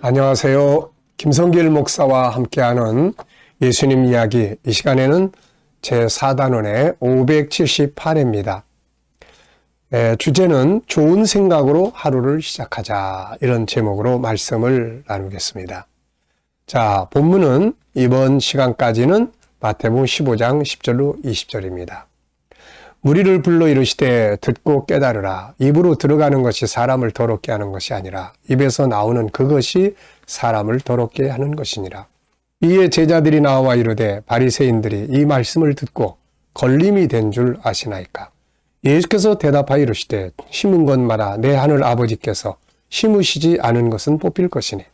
안녕하세요. 김성길 목사와 함께하는 예수님 이야기, 이 시간에는 제4단원의 578회입니다. 주제는 좋은 생각으로 하루를 시작하자, 이런 제목으로 말씀을 나누겠습니다. 자, 본문은 이번 시간까지는 마태복음 15장 10절로 20절입니다. 무리를 불러 이르시되 듣고 깨달으라. 입으로 들어가는 것이 사람을 더럽게 하는 것이 아니라 입에서 나오는 그것이 사람을 더럽게 하는 것이니라. 이에 제자들이 나와 이르되 바리새인들이 이 말씀을 듣고 걸림이 된 줄 아시나이까. 예수께서 대답하여 이르시되 심은 것마다 내 하늘 아버지께서 심으시지 않은 것은 뽑힐 것이니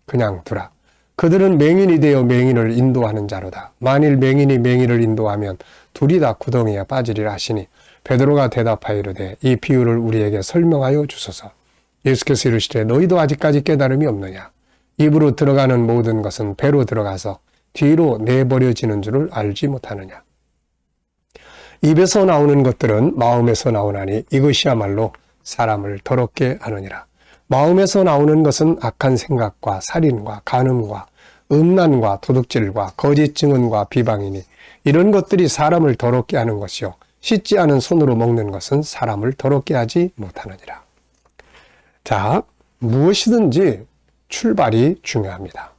그냥 두라. 그들은 맹인이 되어 맹인을 인도하는 자로다. 만일 맹인이 맹인을 인도하면 둘이 다 구덩이에 빠지리라 하시니 베드로가 대답하여 이르되 이 비유를 우리에게 설명하여 주소서. 예수께서 이르시되 너희도 아직까지 깨달음이 없느냐. 입으로 들어가는 모든 것은 배로 들어가서 뒤로 내버려지는 줄을 알지 못하느냐. 입에서 나오는 것들은 마음에서 나오나니 이것이야말로 사람을 더럽게 하느니라. 마음에서 나오는 것은 악한 생각과 살인과 간음과 음란과 도둑질과 거짓 증언과 비방이니 이런 것들이 사람을 더럽게 하는 것이요 씻지 않은 손으로 먹는 것은 사람을 더럽게 하지 못하느니라. 자, 무엇이든지 출발이 중요합니다.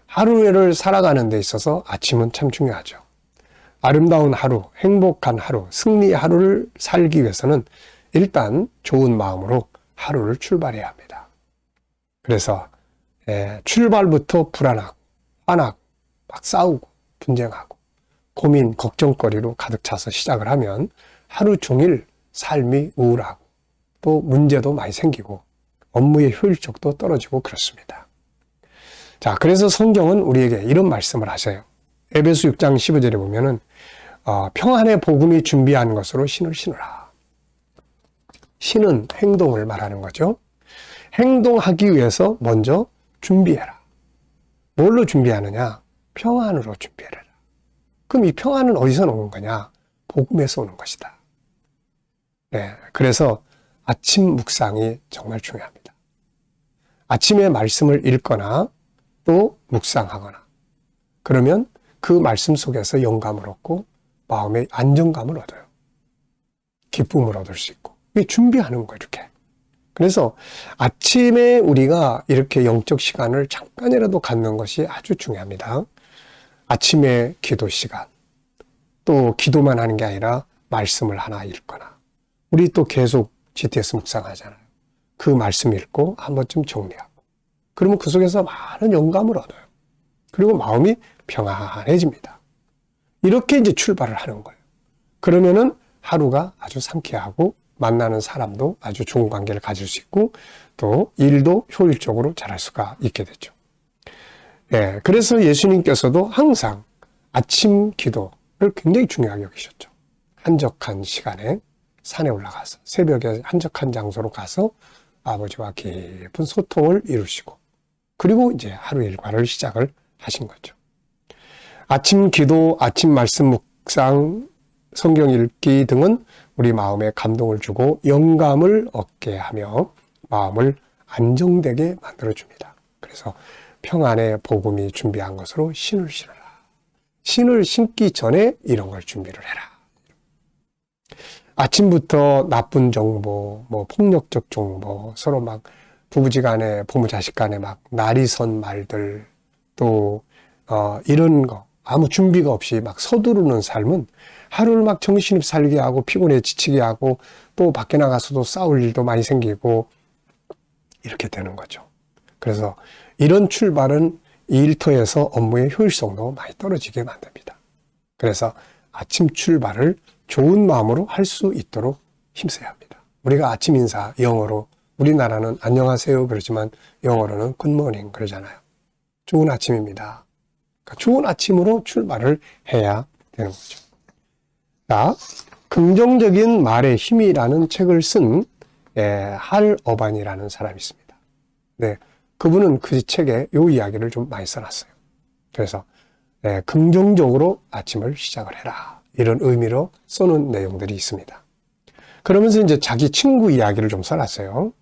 하루를 살아가는 데 있어서 아침은 참 중요하죠. 아름다운 하루, 행복한 하루, 승리의 하루를 살기 위해서는 일단 좋은 마음으로 하루를 출발해야 합니다. 그래서 출발부터 불안하고 화나고 막 싸우고 분쟁하고 고민, 걱정거리로 가득 차서 시작을 하면 하루 종일 삶이 우울하고 또 문제도 많이 생기고 업무의 효율적도 떨어지고 그렇습니다. 자, 그래서 성경은 우리에게 이런 말씀을 하세요. 에베소 6장 15절에 보면은 평안의 복음이 준비한 것으로 신을 신으라. 신은 행동을 말하는 거죠. 행동하기 위해서 먼저 준비해라. 뭘로 준비하느냐? 평안으로 준비해라. 그럼 이 평안은 어디서 오는 거냐? 복음에서 오는 것이다. 네, 그래서 아침 묵상이 정말 중요합니다. 아침에 말씀을 읽거나 또 묵상하거나 그러면 그 말씀 속에서 영감을 얻고 마음의 안정감을 얻어요. 기쁨을 얻을 수 있고. 이게 준비하는 거예요, 이렇게. 그래서 아침에 우리가 이렇게 영적 시간을 잠깐이라도 갖는 것이 아주 중요합니다. 아침에 기도 시간, 또 기도만 하는 게 아니라 말씀을 하나 읽거나, 우리 또 계속 GTS 묵상하잖아요. 그 말씀 읽고 한 번쯤 정리하고, 그러면 그 속에서 많은 영감을 얻어요. 그리고 마음이 평안해집니다. 이렇게 이제 출발을 하는 거예요. 그러면은 하루가 아주 상쾌하고 만나는 사람도 아주 좋은 관계를 가질 수 있고 또 일도 효율적으로 잘할 수가 있게 되죠. 예, 그래서 예수님께서도 항상 아침 기도를 굉장히 중요하게 여기셨죠. 한적한 시간에 산에 올라가서 새벽에 한적한 장소로 가서 아버지와 깊은 소통을 이루시고 그리고 이제 하루 일과를 시작을 하신 거죠. 아침 기도, 아침 말씀 묵상, 성경 읽기 등은 우리 마음에 감동을 주고 영감을 얻게 하며 마음을 안정되게 만들어줍니다. 그래서 평안의 복음이 준비한 것으로 신을 신으라. 신을 신기 전에 이런 걸 준비를 해라. 아침부터 나쁜 정보, 폭력적 정보, 서로 막 부부지간에, 부모자식간에 막 날이 선 말들, 또 이런 거 아무 준비가 없이 막 서두르는 삶은 하루를 막 정신없이 살게 하고 피곤해 지치게 하고 또 밖에 나가서도 싸울 일도 많이 생기고 이렇게 되는 거죠. 그래서 이런 출발은 일터에서 업무의 효율성도 많이 떨어지게 만듭니다. 그래서 아침 출발을 좋은 마음으로 할 수 있도록 힘써야 합니다. 우리가 아침 인사 영어로 우리나라는 안녕하세요 그러지만 영어로는 굿모닝 그러잖아요. 좋은 아침입니다. 그러니까 좋은 아침으로 출발을 해야 되는 거죠. 자, 긍정적인 말의 힘이라는 책을 쓴 할 어반이라는 사람이 있습니다. 네, 그분은 그 책에 이 이야기를 좀 많이 써놨어요. 그래서 긍정적으로 아침을 시작을 해라. 이런 의미로 써놓은 내용들이 있습니다. 그러면서 이제 자기 친구 이야기를 좀 써놨어요.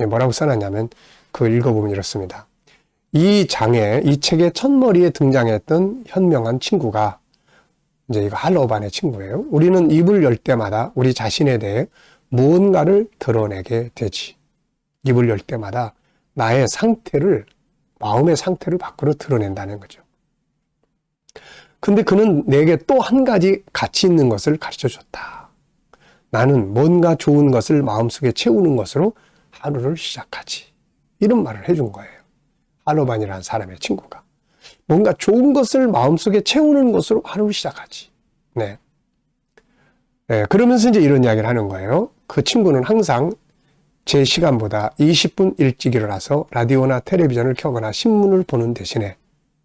뭐라고 써놨냐면 그걸 읽어보면 이렇습니다. 이 책의 첫머리에 등장했던 현명한 친구가 이제 이거 할로반의 친구예요. 우리는 입을 열 때마다 우리 자신에 대해 무언가를 드러내게 되지. 입을 열 때마다 나의 상태를, 마음의 상태를 밖으로 드러낸다는 거죠. 근데 그는 내게 또 한 가지 가치 있는 것을 가르쳐 줬다. 나는 뭔가 좋은 것을 마음속에 채우는 것으로 하루를 시작하지. 이런 말을 해준 거예요. 할로반이라는 사람의 친구가. 뭔가 좋은 것을 마음속에 채우는 것으로 하루를 시작하지. 네. 네. 그러면서 이제 이런 이야기를 하는 거예요. 그 친구는 항상 제 시간보다 20분 일찍 일어나서 라디오나 텔레비전을 켜거나 신문을 보는 대신에,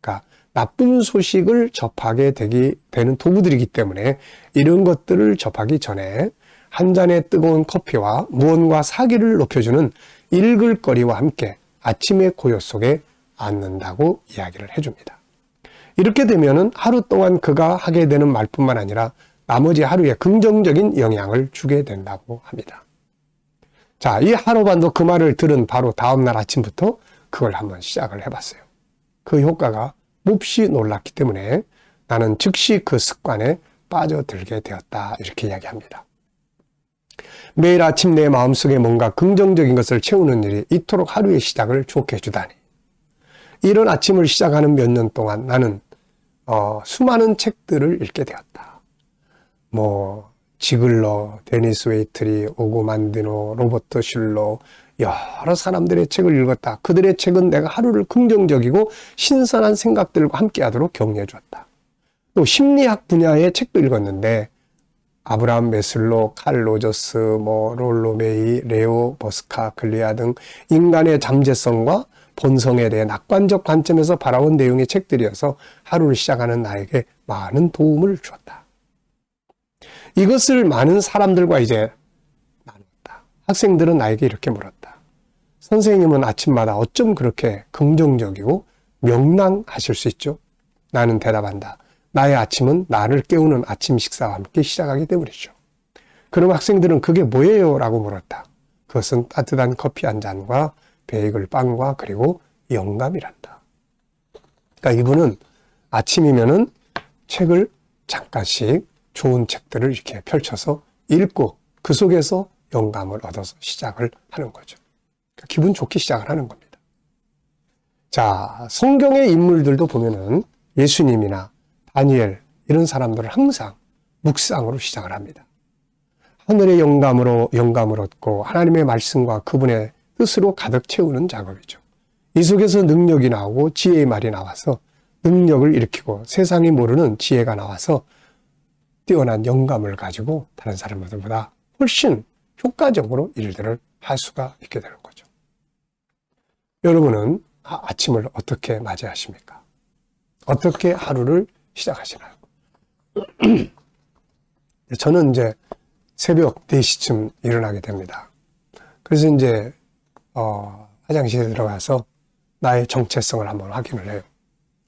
그러니까 나쁜 소식을 접하게 되는 도구들이기 때문에 이런 것들을 접하기 전에 한 잔의 뜨거운 커피와 무언가 사기를 높여주는 읽을거리와 함께 아침의 고요 속에 앉는다고 이야기를 해줍니다. 이렇게 되면은 하루 동안 그가 하게 되는 말뿐만 아니라 나머지 하루에 긍정적인 영향을 주게 된다고 합니다. 자, 이 할로반도 그 말을 들은 바로 다음날 아침부터 그걸 한번 시작을 해봤어요. 그 효과가 몹시 놀랐기 때문에 나는 즉시 그 습관에 빠져들게 되었다. 이렇게 이야기합니다. 매일 아침 내 마음속에 뭔가 긍정적인 것을 채우는 일이 이토록 하루의 시작을 좋게 해주다니. 이런 아침을 시작하는 몇 년 동안 나는 수많은 책들을 읽게 되었다. 지글러, 데니스 웨이트리, 오고 만디노, 로버트 슐러, 여러 사람들의 책을 읽었다. 그들의 책은 내가 하루를 긍정적이고 신선한 생각들과 함께하도록 격려해 주었다. 또 심리학 분야의 책도 읽었는데 아브라함 메슬로, 칼 로저스, 롤로 메이, 레오 버스카 글리아 등 인간의 잠재성과 본성에 대해 낙관적 관점에서 바라본 내용의 책들이어서 하루를 시작하는 나에게 많은 도움을 주었다. 이것을 많은 사람들과 이제 나눴다. 학생들은 나에게 이렇게 물었다. 선생님은 아침마다 어쩜 그렇게 긍정적이고 명랑하실 수 있죠? 나는 대답한다. 나의 아침은 나를 깨우는 아침 식사와 함께 시작하기 때문이죠. 그럼 학생들은 그게 뭐예요? 라고 물었다. 그것은 따뜻한 커피 한 잔과 베이글 빵과 그리고 영감이란다. 그러니까 이분은 아침이면은 책을 잠깐씩 좋은 책들을 이렇게 펼쳐서 읽고 그 속에서 영감을 얻어서 시작을 하는 거죠. 그러니까 기분 좋게 시작을 하는 겁니다. 자, 성경의 인물들도 보면은 예수님이나 다니엘 이런 사람들은 항상 묵상으로 시작을 합니다. 하늘의 영감을 얻고 하나님의 말씀과 그분의 뜻으로 가득 채우는 작업이죠. 이 속에서 능력이 나오고 지혜의 말이 나와서 능력을 일으키고 세상이 모르는 지혜가 나와서 뛰어난 영감을 가지고 다른 사람들보다 훨씬 효과적으로 일들을 할 수가 있게 되는 거죠. 여러분은 아침을 어떻게 맞이하십니까? 어떻게 하루를 시작하시나요? 저는 이제 새벽 4시쯤 일어나게 됩니다. 그래서 이제 화장실에 들어가서 나의 정체성을 한번 확인을 해요.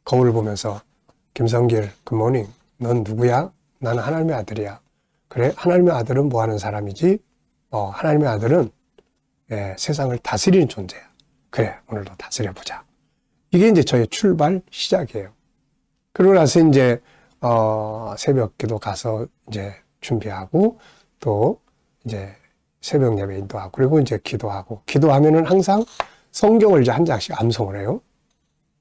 거울을 보면서 김성길, 굿모닝. 넌 누구야? 나는 하나님의 아들이야. 그래, 하나님의 아들은 뭐 하는 사람이지? 하나님의 아들은 세상을 다스리는 존재야. 그래, 오늘도 다스려보자. 이게 이제 저의 출발 시작이에요. 그러고 나서 이제 새벽 기도 가서 이제 준비하고 또 이제 새벽 예배 인도하고 그리고 이제 기도하고 기도하면은 항상 성경을 이제 한 장씩 암송을 해요.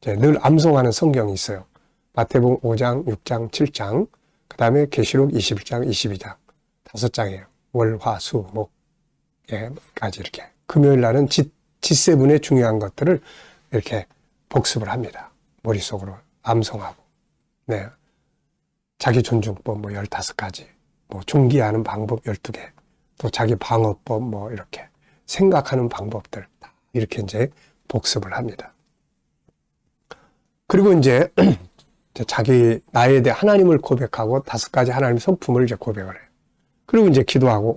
이제 늘 암송하는 성경이 있어요. 마태복음 5장, 6장, 7장, 그 다음에 계시록 21장, 22장 5장이에요. 월, 화, 수, 목까지 이렇게 금요일 날은 G7의 중요한 것들을 이렇게 복습을 합니다. 머릿속으로 암송하고 네. 자기 존중법 15가지, 존귀하는 방법 12개, 또 자기 방어법 이렇게 생각하는 방법들 다 이렇게 이제 복습을 합니다. 그리고 이제 자기 나에 대해 하나님을 고백하고 5가지 하나님 성품을 이제 고백을 해요. 그리고 이제 기도하고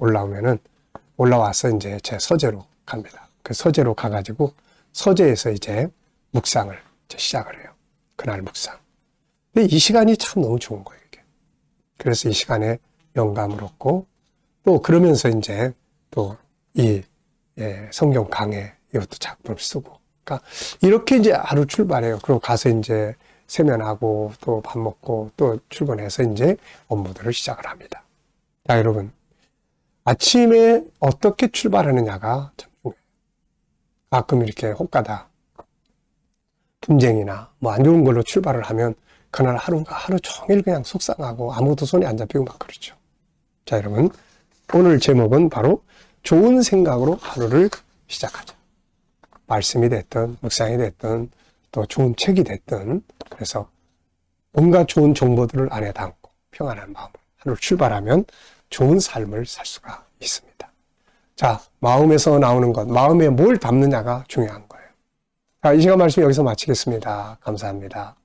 올라와서 이제 제 서재로 갑니다. 그 서재로 가가지고 서재에서 이제 묵상을 이제 시작을 해요. 그날 묵상. 근데 이 시간이 참 너무 좋은 거예요, 이게. 그래서 이 시간에 영감을 얻고, 또 그러면서 이제 또 이 성경 강해 이것도 작품을 쓰고, 그러니까 이렇게 이제 하루 출발해요. 그리고 가서 이제 세면하고 또 밥 먹고 또 출근해서 이제 업무들을 시작을 합니다. 자, 여러분. 아침에 어떻게 출발하느냐가 참 중요해요. 가끔 이렇게 혹가다 분쟁이나 뭐 안 좋은 걸로 출발을 하면 그날 하루 종일 그냥 속상하고 아무것도 손에 안 잡히고 막 그렇죠. 자, 여러분. 오늘 제목은 바로 좋은 생각으로 하루를 시작하자. 말씀이 됐든 묵상이 됐든 또 좋은 책이 됐든 그래서 온갖 좋은 정보들을 안에 담고 평안한 마음으로 하루를 출발하면 좋은 삶을 살 수가 있습니다. 자, 마음에서 나오는 것, 마음에 뭘 담느냐가 중요한 거예요. 자, 이 시간 말씀 여기서 마치겠습니다. 감사합니다.